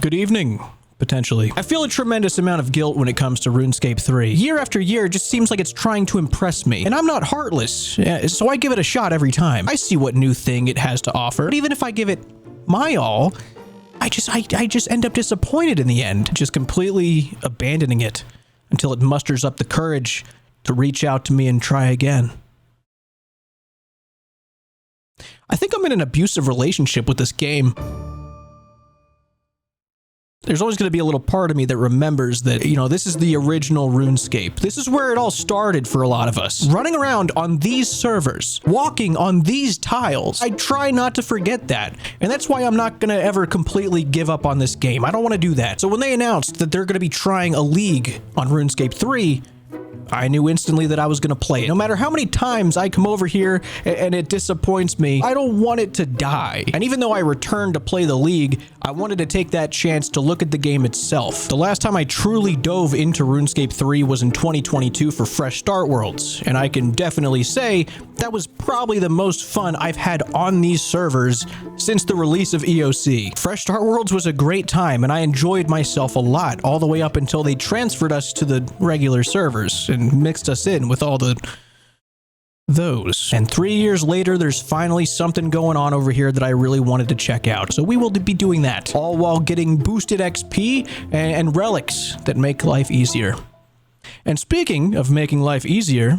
Good evening. Potentially. I feel a tremendous amount of guilt when it comes to RuneScape 3. Year after year, it just seems like it's trying to impress me. And I'm not heartless, so I give it a shot every time. I see what new thing it has to offer. But even if I give it my all, I just end up disappointed in the end. Just completely abandoning it until it musters up the courage to reach out to me and try again. I think I'm in an abusive relationship with this game. There's always going to be a little part of me that remembers that, you know, this is the original RuneScape. This is where it all started for a lot of us. Running around on these servers, walking on these tiles. I try not to forget that. And that's why I'm not going to ever completely give up on this game. I don't want to do that. So when they announced that they're going to be trying a league on RuneScape 3, I knew instantly that I was going to play it. No matter how many times I come over here and it disappoints me, I don't want it to die. And even though I returned to play the league, I wanted to take that chance to look at the game itself. The last time I truly dove into RuneScape 3 was in 2022 for Fresh Start Worlds, and I can definitely say that was probably the most fun I've had on these servers since the release of EOC. Fresh Start Worlds was a great time, and I enjoyed myself a lot all the way up until they transferred us to the regular servers and mixed us in with all those. And 3 years later, there's finally something going on over here that I really wanted to check out. So we will be doing that, all while getting boosted XP and relics that make life easier. And speaking of making life easier,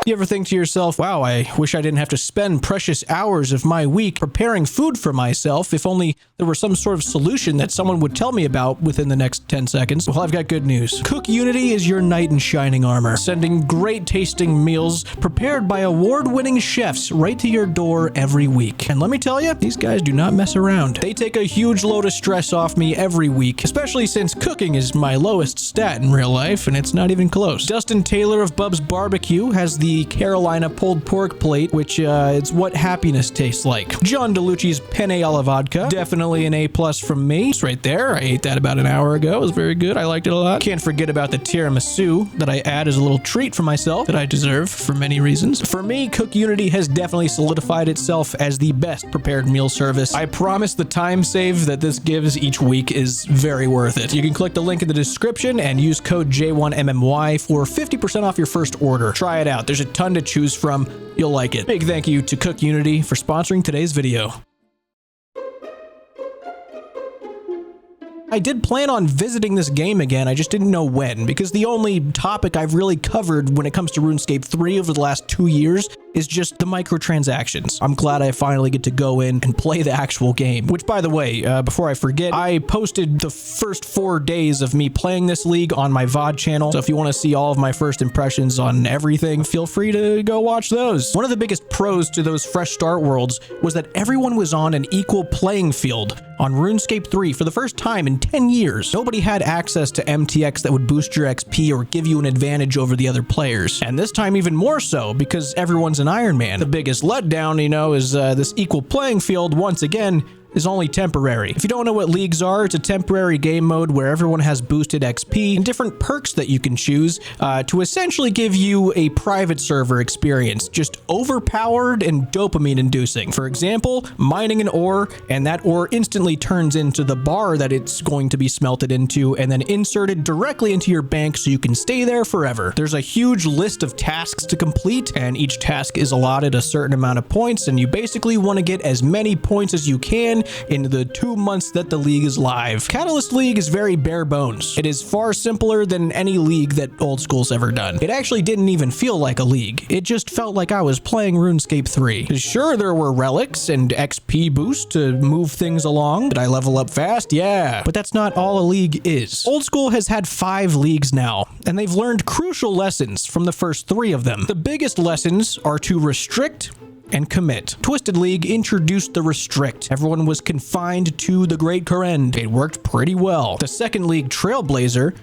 you ever think to yourself, wow, I wish I didn't have to spend precious hours of my week preparing food for myself if only there were some sort of solution that someone would tell me about within the next 10 seconds? Well, I've got good news. Cook Unity is your knight in shining armor, sending great tasting meals prepared by award-winning chefs right to your door every week. And let me tell you, these guys do not mess around. They take a huge load of stress off me every week, especially since cooking is my lowest stat in real life, and it's not even close. Dustin Taylor of Bub's Barbecue has the Carolina pulled pork plate, which it's what happiness tastes like. John DeLucci's penne alla vodka, definitely an A+ from me. It's right there. I ate that about an hour ago. It was very good. I liked it a lot. Can't forget about the tiramisu that I add as a little treat for myself that I deserve for many reasons. For me, Cook Unity has definitely solidified itself as the best prepared meal service. I promise the time save that this gives each week is very worth it. You can click the link in the description and use code J1MMY for 50% off your first order. Try it out. There's a ton to choose from. You'll like it. Big thank you to Cook Unity for sponsoring today's video. I did plan on visiting this game again, I just didn't know when, because the only topic I've really covered when it comes to RuneScape 3 over the last 2 years is just the microtransactions. I'm glad I finally get to go in and play the actual game. Which, by the way, before I forget, I posted the first 4 days of me playing this league on my VOD channel, so if you want to see all of my first impressions on everything, feel free to go watch those. One of the biggest pros to those Fresh Start Worlds was that everyone was on an equal playing field on RuneScape 3 for the first time in 10 years. Nobody had access to MTX that would boost your XP or give you an advantage over the other players. And this time even more so, because everyone's an Iron Man. The biggest letdown, you know, is this equal playing field, once again, is only temporary. If you don't know what leagues are, it's a temporary game mode where everyone has boosted XP and different perks that you can choose to essentially give you a private server experience, just overpowered and dopamine inducing. For example, mining an ore, and that ore instantly turns into the bar that it's going to be smelted into and then inserted directly into your bank so you can stay there forever. There's a huge list of tasks to complete, and each task is allotted a certain amount of points, and you basically want to get as many points as you can in the 2 months that the league is live. Catalyst League is very bare bones. It is far simpler than any league that Oldschool's ever done. It actually didn't even feel like a league. It just felt like I was playing RuneScape 3. Sure, there were relics and XP boosts to move things along. Did I level up fast? Yeah. But that's not all a league is. Oldschool has had 5 leagues now, and they've learned crucial lessons from the first 3 of them. The biggest lessons are to restrict and commit. Twisted League introduced the restrict. Everyone was confined to the Great Corrend. It worked pretty well. The second league, Trailblazer,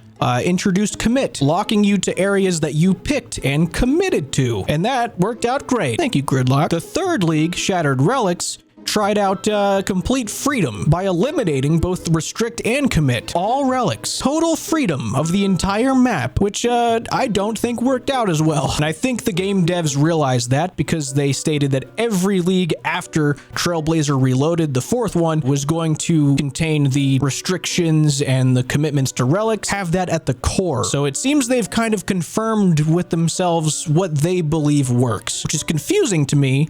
introduced commit, locking you to areas that you picked and committed to. And that worked out great. Thank you, Gridlock. The third league, Shattered Relics, tried out complete freedom by eliminating both the restrict and commit. All relics. Total freedom of the entire map, which I don't think worked out as well. And I think the game devs realized that because they stated that every league after Trailblazer Reloaded, the fourth one, was going to contain the restrictions and the commitments to relics, have that at the core. So it seems they've kind of confirmed with themselves what they believe works, which is confusing to me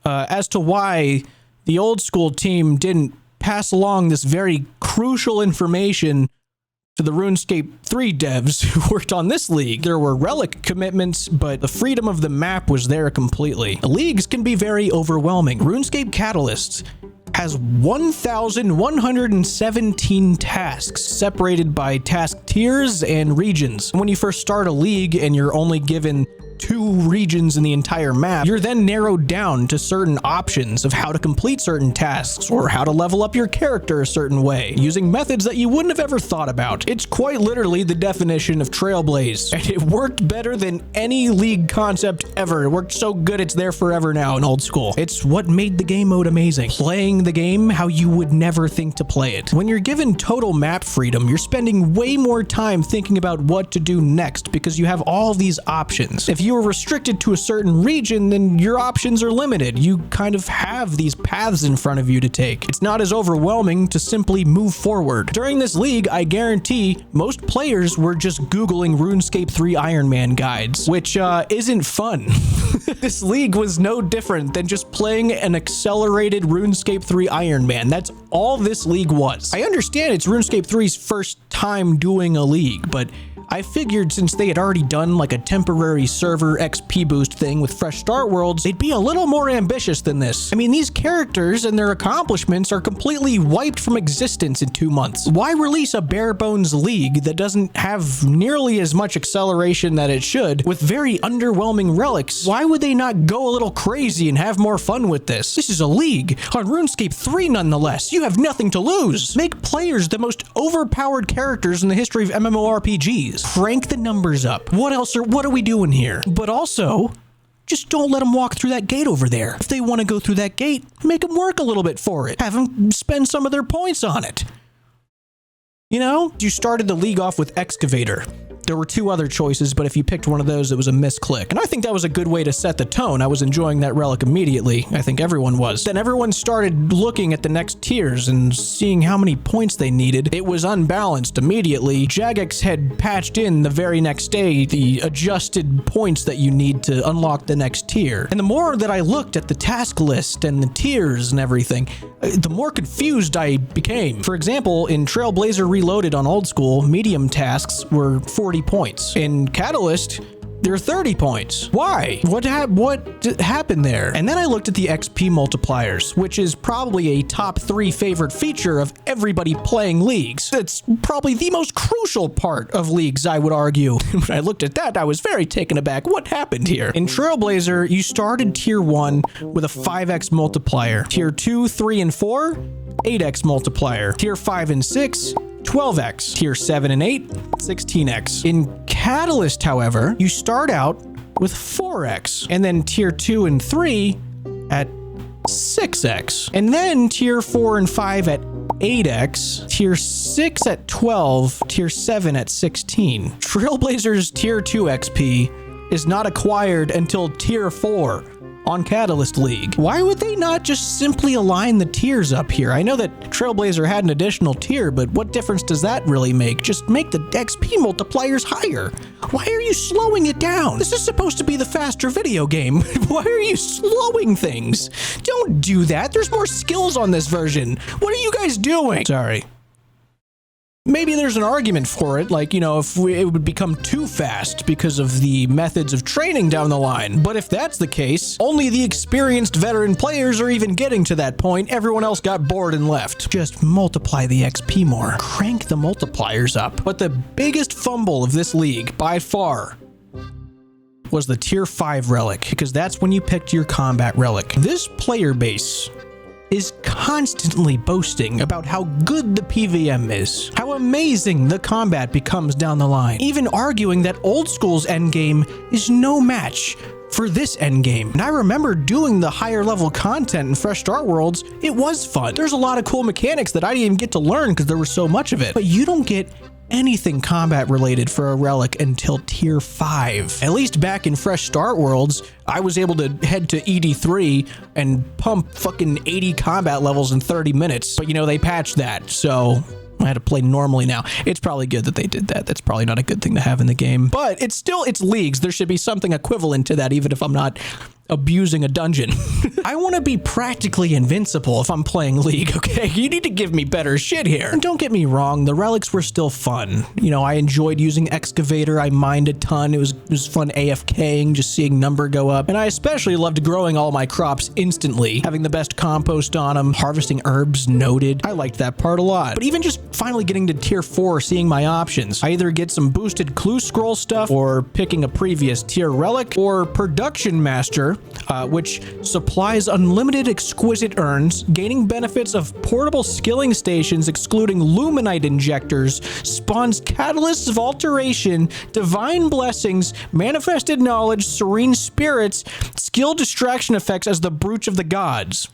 as to why the old school team didn't pass along this very crucial information to the RuneScape 3 devs who worked on this league. There were relic commitments, but the freedom of the map was there completely. The leagues can be very overwhelming. RuneScape Catalyst has 1,117 tasks separated by task tiers and regions. When you first start a league and you're only given 2 regions in the entire map, you're then narrowed down to certain options of how to complete certain tasks or how to level up your character a certain way, using methods that you wouldn't have ever thought about. It's quite literally the definition of Trailblaze, and it worked better than any league concept ever. It worked so good it's there forever now in Old School. It's what made the game mode amazing. Playing the game how you would never think to play it. When you're given total map freedom, you're spending way more time thinking about what to do next because you have all these options. If you are restricted to a certain region, then your options are limited. You kind of have these paths in front of you to take. It's not as overwhelming to simply move forward. During this league, I guarantee most players were just Googling RuneScape 3 Iron Man guides, which isn't fun. This league was no different than just playing an accelerated RuneScape 3 Iron Man. That's all this league was. I understand it's RuneScape 3's first time doing a league, but I figured since they had already done like a temporary server XP boost thing with Fresh Start Worlds, they'd be a little more ambitious than this. I mean, these characters and their accomplishments are completely wiped from existence in 2 months. Why release a bare bones league that doesn't have nearly as much acceleration that it should with very underwhelming relics? Why would they not go a little crazy and have more fun with this? This is a league on RuneScape 3 nonetheless. You have nothing to lose. Make players the most overpowered characters in the history of MMORPGs. Crank the numbers up. What are we doing here? But also, just don't let them walk through that gate over there. If they want to go through that gate, make them work a little bit for it. Have them spend some of their points on it. You know, you started the league off with Excavator. There were 2 other choices, but if you picked one of those, it was a misclick. And I think that was a good way to set the tone. I was enjoying that relic immediately. I think everyone was. Then everyone started looking at the next tiers and seeing how many points they needed. It was unbalanced immediately. Jagex had patched in the very next day the adjusted points that you need to unlock the next tier. And the more that I looked at the task list and the tiers and everything, the more confused I became. For example, in Trailblazer Reloaded on Old School, medium tasks were 40 points. In Catalyst, they're 30 points. Why? What happened there? And then I looked at the XP multipliers, which is probably a top 3 favorite feature of everybody playing leagues. It's probably the most crucial part of leagues, I would argue. When I looked at that, I was very taken aback. What happened here? In Trailblazer, you started tier 1 with a 5x multiplier. Tier 2, 3, and 4, 8x multiplier. Tier 5 and 6, 12x. Tier 7 and 8, 16x. In Catalyst, however, you start out with 4x, and then tier 2 and 3 at 6x, and then tier 4 and 5 at 8x, tier 6 at 12, tier 7 at 16. Trailblazer's tier 2 XP is not acquired until tier 4 on Catalyst League. Why would they not just simply align the tiers up here? I know that Trailblazer had an additional tier, but what difference does that really make? Just make the XP multipliers higher. Why are you slowing it down? This is supposed to be the faster video game. Why are you slowing things? Don't do that. There's more skills on this version. What are you guys doing? Sorry. Maybe there's an argument for it, like, you know, if it would become too fast because of the methods of training down the line. But if that's the case, only the experienced veteran players are even getting to that point. Everyone else got bored and left. Just multiply the XP more. Crank the multipliers up. But the biggest fumble of this league, by far, was the tier 5 relic, because that's when you picked your combat relic. This player base is constantly boasting about how good the PVM is, how amazing the combat becomes down the line, even arguing that Old School's endgame is no match for this endgame. And I remember doing the higher level content in Fresh Start Worlds. It was fun. There's a lot of cool mechanics that I didn't even get to learn because there was so much of it. But you don't get anything combat related for a relic until tier 5. At least back in Fresh Start Worlds, I was able to head to ED3 and pump fucking 80 combat levels in 30 minutes. But you know, they patched that, so I had to play normally now. It's probably good that they did that. That's probably not a good thing to have in the game. But it's leagues. There should be something equivalent to that, even if I'm not abusing a dungeon. I want to be practically invincible if I'm playing League, okay? You need to give me better shit here. And don't get me wrong, the relics were still fun. You know, I enjoyed using Excavator. I mined a ton. It was fun AFKing, just seeing number go up. And I especially loved growing all my crops instantly, having the best compost on them, harvesting herbs, noted. I liked that part a lot. But even just finally getting to tier 4, seeing my options. I either get some boosted clue scroll stuff, or picking a previous tier relic, or Production Master, which supplies unlimited exquisite urns, gaining benefits of portable skilling stations excluding luminite injectors, spawns catalysts of alteration, divine blessings, manifested knowledge, serene spirits, skill distraction effects as the brooch of the gods.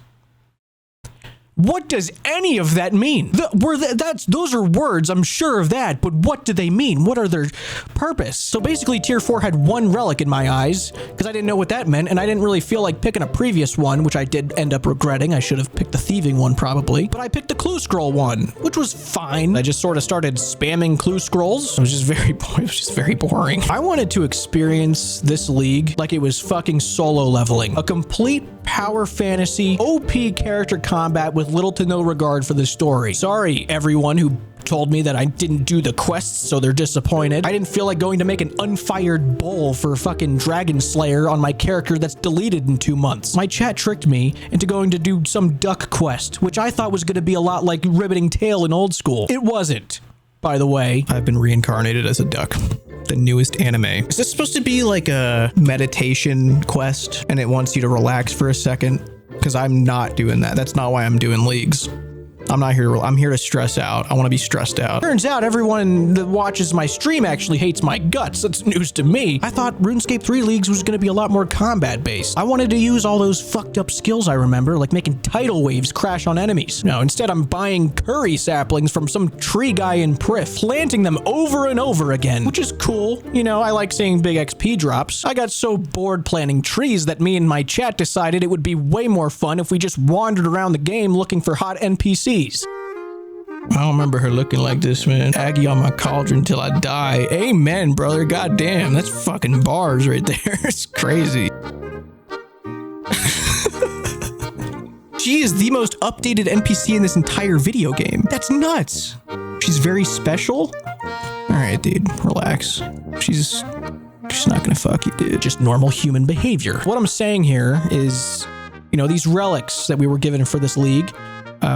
What does any of that mean? Those are words, I'm sure of that, but what do they mean? What are their purpose? So basically tier 4 had one relic in my eyes, because I didn't know what that meant, and I didn't really feel like picking a previous one, which I did end up regretting. I should have picked the thieving one probably, but I picked the clue scroll one, which was fine. I just sort of started spamming clue scrolls. It was just very boring. I wanted to experience this league like it was fucking solo leveling. A complete power fantasy, OP character combat with little to no regard for the story. Sorry, everyone who told me that I didn't do the quests, so they're disappointed. I didn't feel like going to make an unfired bowl for fucking Dragon Slayer on my character that's deleted in 2 months. My chat tricked me into going to do some duck quest, which I thought was going to be a lot like Ribbiting Tail in Old School. It wasn't. By the way, I've been reincarnated as a duck. The newest anime. Is this supposed to be like a meditation quest and it wants you to relax for a second? Because I'm not doing that. That's not why I'm doing leagues. I'm not here. I'm here to stress out. I want to be stressed out. Turns out everyone that watches my stream actually hates my guts. That's news to me. I thought RuneScape 3 Leagues was going to be a lot more combat based. I wanted to use all those fucked up skills I remember, like making tidal waves crash on enemies. No, instead I'm buying curry saplings from some tree guy in Prif, planting them over and over again, which is cool. You know, I like seeing big XP drops. I got so bored planting trees that me and my chat decided it would be way more fun if we just wandered around the game looking for hot NPCs. I don't remember her looking like this, man. Aggie on my cauldron till I die. Amen, brother. God damn, that's fucking bars right there. It's crazy. She is the most updated NPC in this entire video game. That's nuts. She's very special. All right, dude, relax. She's not gonna fuck you, dude. Just normal human behavior. What I'm saying here is, you know, these relics that we were given for this league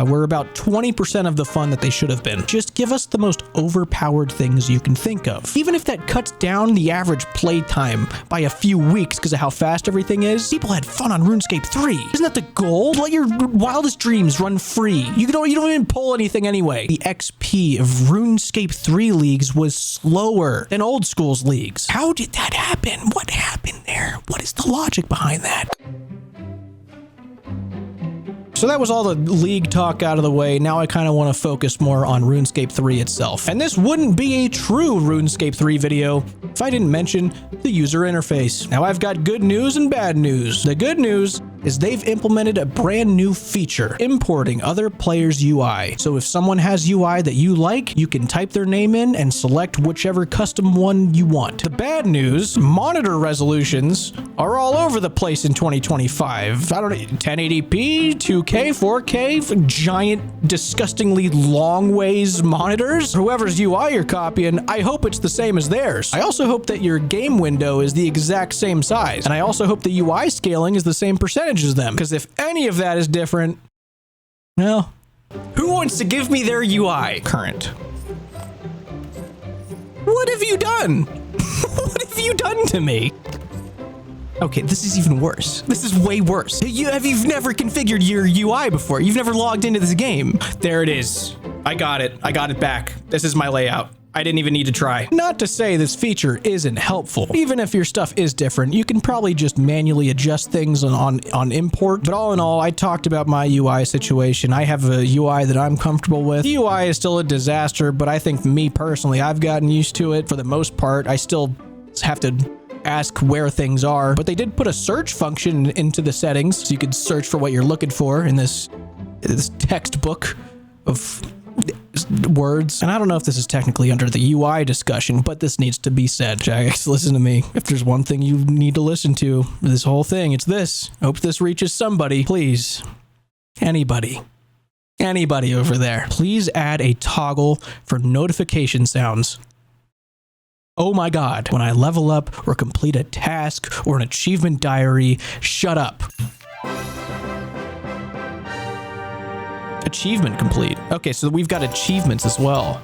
were about 20% of the fun that they should have been. Just give us the most overpowered things you can think of. Even if that cuts down the average playtime by a few weeks because of how fast everything is, people had fun on RuneScape 3. Isn't that the goal? Let your wildest dreams run free. You don't even pull anything anyway. The XP of RuneScape 3 leagues was slower than Old School's leagues. How did that happen? What happened there? What is the logic behind that? So that was all the league talk out of the way. Now I kind of want to focus more on RuneScape 3 itself. And this wouldn't be a true RuneScape 3 video if I didn't mention the user interface. Now I've got good news and bad news. The good news is they've implemented a brand new feature, importing other players' UI. So if someone has UI that you like, you can type their name in and select whichever custom one you want. The bad news, monitor resolutions are all over the place in 2025. I don't know, 1080p, 2K, 4K, giant, disgustingly long ways monitors. Whoever's UI you're copying, I hope it's the same as theirs. I also hope that your game window is the exact same size. And I also hope the UI scaling is the same percentage as them, because if any of that is different, well, who wants to give me their UI? Current. What have you done? What have you done to me? Okay, this is even worse. This is way worse. You've never configured your UI before. You've never logged into this game. There it is. I got it. I got it back. This is my layout. I didn't even need to try. Not to say this feature isn't helpful. Even if your stuff is different, you can probably just manually adjust things on import. But all in all, I talked about my UI situation. I have a UI that I'm comfortable with. The UI is still a disaster, but I think me personally, I've gotten used to it for the most part. I still have to ask where things are, but they did put a search function into the settings so you could search for what you're looking for in this textbook of words. And I don't know if this is technically under the UI discussion, but this needs to be said. Jax, listen to me. If there's one thing you need to listen to this whole thing, it's this. Hope this reaches somebody. Please. Anybody over there. Please add a toggle for notification sounds. Oh my God. When I level up or complete a task or an achievement diary, shut up. Achievement complete. Okay, so we've got achievements as well.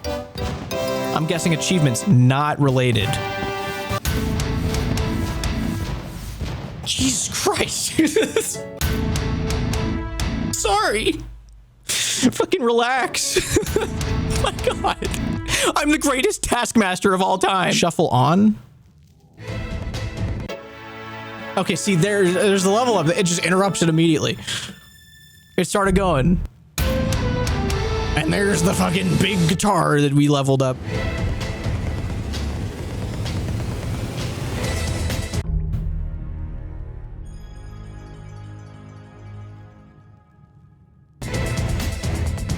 I'm guessing achievements not related. Jesus Christ. Sorry. Fucking relax. Oh my God. I'm the greatest taskmaster of all time. Shuffle on. Okay, see, there's the level up. It just interrupts it immediately. It started going. And there's the fucking big guitar that we leveled up.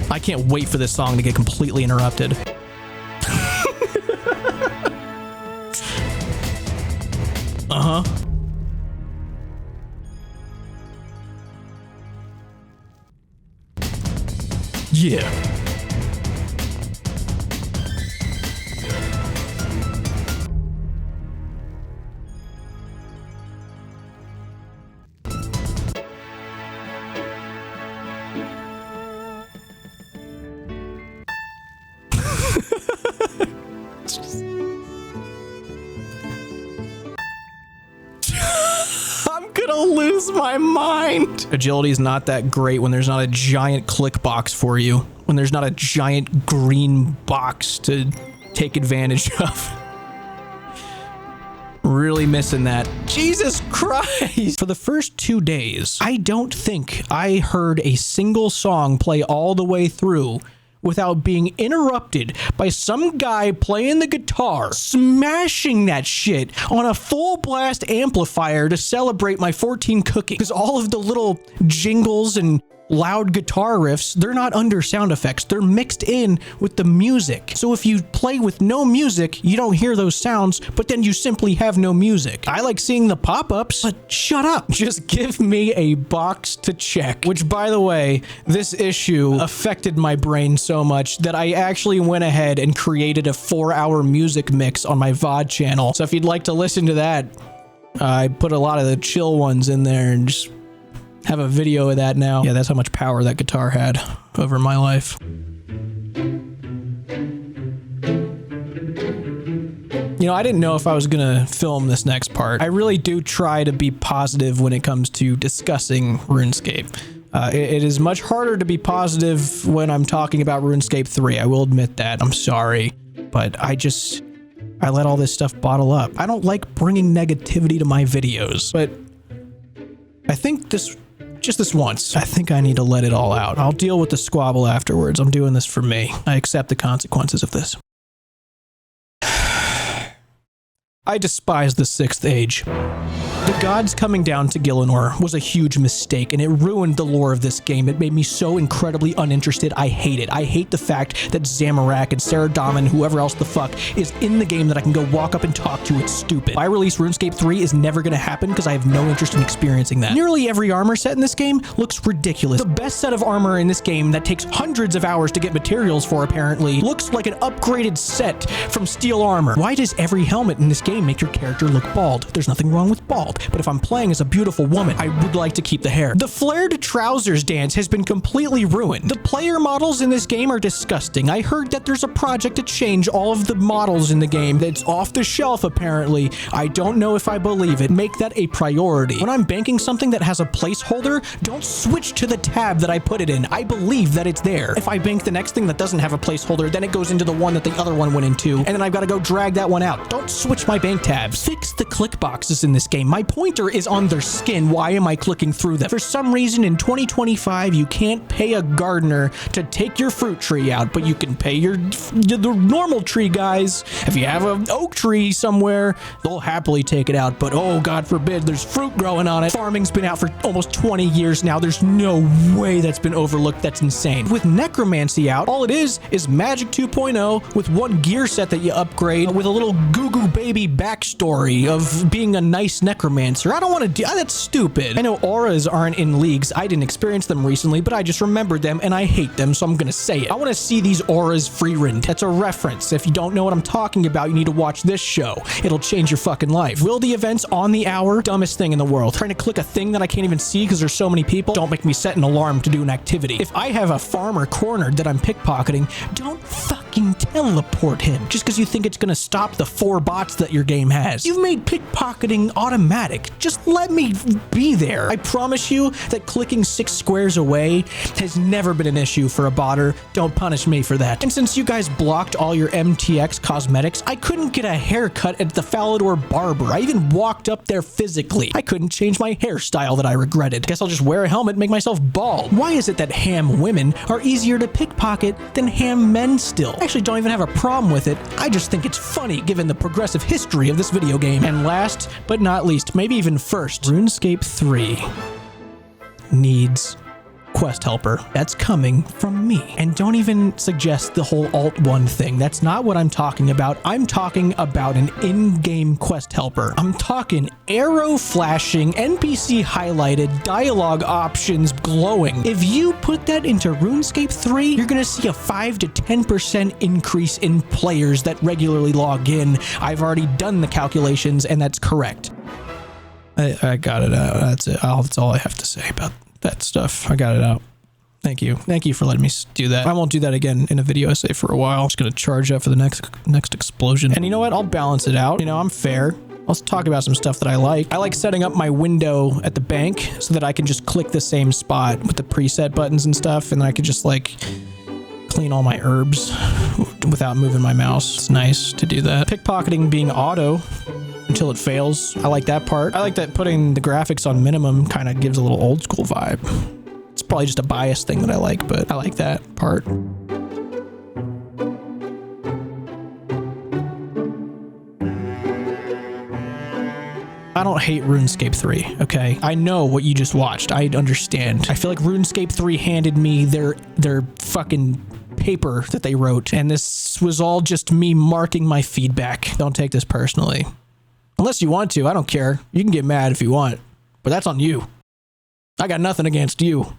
I can't wait for this song to get completely interrupted. Uh-huh. Yeah. I'm gonna lose my mind. Agility is not that great when there's not a giant click box for you. When there's not a giant green box to take advantage of. Really missing that. Jesus Christ. For the first 2 days, I don't think I heard a single song play all the way through without being interrupted by some guy playing the guitar, smashing that shit on a full blast amplifier to celebrate my 14 cooking. Because all of the little jingles and loud guitar riffs, they're not under sound effects. They're mixed in with the music. So if you play with no music, you don't hear those sounds, but then you simply have no music. I like seeing the pop-ups, but shut up. Just give me a box to check. Which, by the way, this issue affected my brain so much that I actually went ahead and created a 4-hour music mix on my VOD channel. So if you'd like to listen to that, I put a lot of the chill ones in there and just have a video of that now. Yeah, that's how much power that guitar had over my life. You know, I didn't know if I was gonna film this next part. I really do try to be positive when it comes to discussing RuneScape. It is much harder to be positive when I'm talking about RuneScape 3. I will admit that. I'm sorry. But I let all this stuff bottle up. I don't like bringing negativity to my videos, but I think just this once, I think I need to let it all out. I'll deal with the squabble afterwards. I'm doing this for me. I accept the consequences of this. I despise the 6th Age. The gods coming down to Gielinor was a huge mistake, and it ruined the lore of this game. It made me so incredibly uninterested. I hate it. I hate the fact that Zamorak and Saradomin and whoever else the fuck is in the game that I can go walk up and talk to. It's stupid. If I release RuneScape 3 is never going to happen because I have no interest in experiencing that. Nearly every armor set in this game looks ridiculous. The best set of armor in this game that takes hundreds of hours to get materials for apparently looks like an upgraded set from steel armor. Why does every helmet in this game make your character look bald? There's nothing wrong with bald. but if I'm playing as a beautiful woman, I would like to keep the hair. The flared trousers dance has been completely ruined. The player models in this game are disgusting. I heard that there's a project to change all of the models in the game that's off the shelf apparently. I don't know if I believe it. Make that a priority. When I'm banking something that has a placeholder, don't switch to the tab that I put it in. I believe that it's there. If I bank the next thing that doesn't have a placeholder, then it goes into the one that the other one went into, and then I've got to go drag that one out. Don't switch my bank tabs. Fix the click boxes in this game. My pointer is on their skin. Why am I clicking through them? For some reason in 2025, you can't pay a gardener to take your fruit tree out, but you can pay the normal tree guys. If you have an oak tree somewhere, they'll happily take it out, but oh, God forbid, there's fruit growing on it. Farming's been out for almost 20 years now. There's no way that's been overlooked. That's insane. With necromancy out, all it is Magic 2.0 with one gear set that you upgrade with a little goo baby backstory of being a nice necromancer. I don't want to do that's stupid. I know auras aren't in leagues. I didn't experience them recently, but I just remembered them and I hate them, so I'm gonna say it. I want to see these auras free-ridden. That's a reference. If you don't know what I'm talking about, you need to watch this show. It'll change your fucking life. Will the events on the hour? Dumbest thing in the world. Trying to click a thing that I can't even see because there's so many people. Don't make me set an alarm to do an activity. If I have a farmer cornered that I'm pickpocketing, don't fucking teleport him just because you think it's gonna stop the 4 bots that your game has. You've made pickpocketing automatic. Just let me be there. I promise you that clicking 6 squares away has never been an issue for a botter. Don't punish me for that. And since you guys blocked all your MTX cosmetics, I couldn't get a haircut at the Falador barber. I even walked up there physically. I couldn't change my hairstyle that I regretted. Guess I'll just wear a helmet and make myself bald. Why is it that ham women are easier to pickpocket than ham men still? I actually don't even have a problem with it. I just think it's funny given the progressive history of this video game. And last but not least, maybe even first, RuneScape 3 needs quest helper. That's coming from me. And don't even suggest the whole Alt 1 thing. That's not what I'm talking about. I'm talking about an in-game quest helper. I'm talking arrow flashing, NPC highlighted, dialogue options glowing. If you put that into RuneScape 3, you're gonna see a 5 to 10% increase in players that regularly log in. I've already done the calculations and that's correct. I got it out. That's it. That's all I have to say about that stuff. I got it out. Thank you. Thank you for letting me do that. I won't do that again in a video essay for a while. I'm just gonna charge up for the next explosion. And you know what? I'll balance it out. You know, I'm fair. I'll talk about some stuff that I like. I like setting up my window at the bank so that I can just click the same spot with the preset buttons and stuff, and then I could just like clean all my herbs without moving my mouse. It's nice to do that. Pickpocketing being auto until it fails. I like that part. I like that putting the graphics on minimum kind of gives a little old school vibe. It's probably just a bias thing that I like, but I like that part. I don't hate RuneScape 3, okay? I know what you just watched. I understand. I feel like RuneScape 3 handed me their fucking paper that they wrote, and this was all just me marking my feedback. Don't take this personally. Unless you want to, I don't care. You can get mad if you want, but that's on you. I got nothing against you.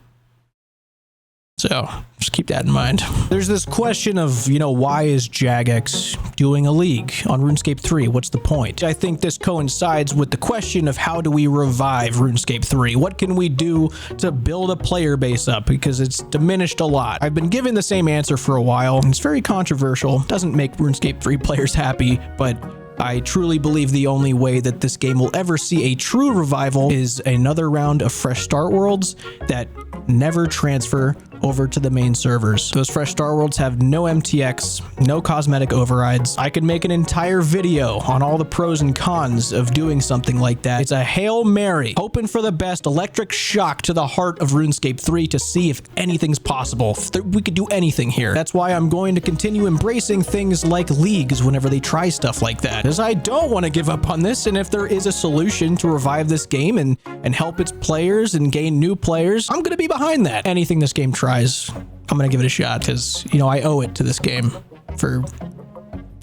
So just keep that in mind. There's this question of, you know, why is Jagex doing a league on RuneScape 3? What's the point? I think this coincides with the question of how do we revive RuneScape 3? What can we do to build a player base up? Because it's diminished a lot. I've been given the same answer for a while, and it's very controversial. Doesn't make RuneScape 3 players happy, but I truly believe the only way that this game will ever see a true revival is another round of fresh start worlds that never transfer over to the main servers. Those fresh start worlds have no MTX, no cosmetic overrides. I could make an entire video on all the pros and cons of doing something like that. It's a Hail Mary, hoping for the best, electric shock to the heart of RuneScape 3 to see if anything's possible. If we could do anything here. That's why I'm going to continue embracing things like leagues whenever they try stuff like that. Because I don't want to give up on this, and if there is a solution to revive this game and help its players and gain new players, I'm going to be behind that. Anything this game tries, I'm gonna give it a shot because, you know, I owe it to this game for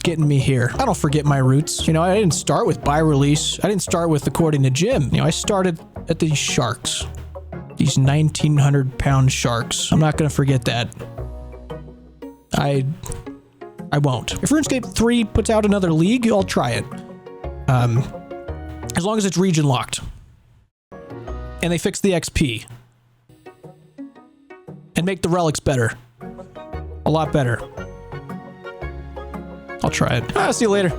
getting me here. I don't forget my roots. You know, I didn't start with buy release. I didn't start with according to Jim. You know, I started at these sharks, these 1,900-pound sharks. I'm not gonna forget that. I won't. If RuneScape 3 puts out another league, I'll try it. As long as it's region locked. and they fix the XP. And make the relics better. A lot better. I'll try it. See you later.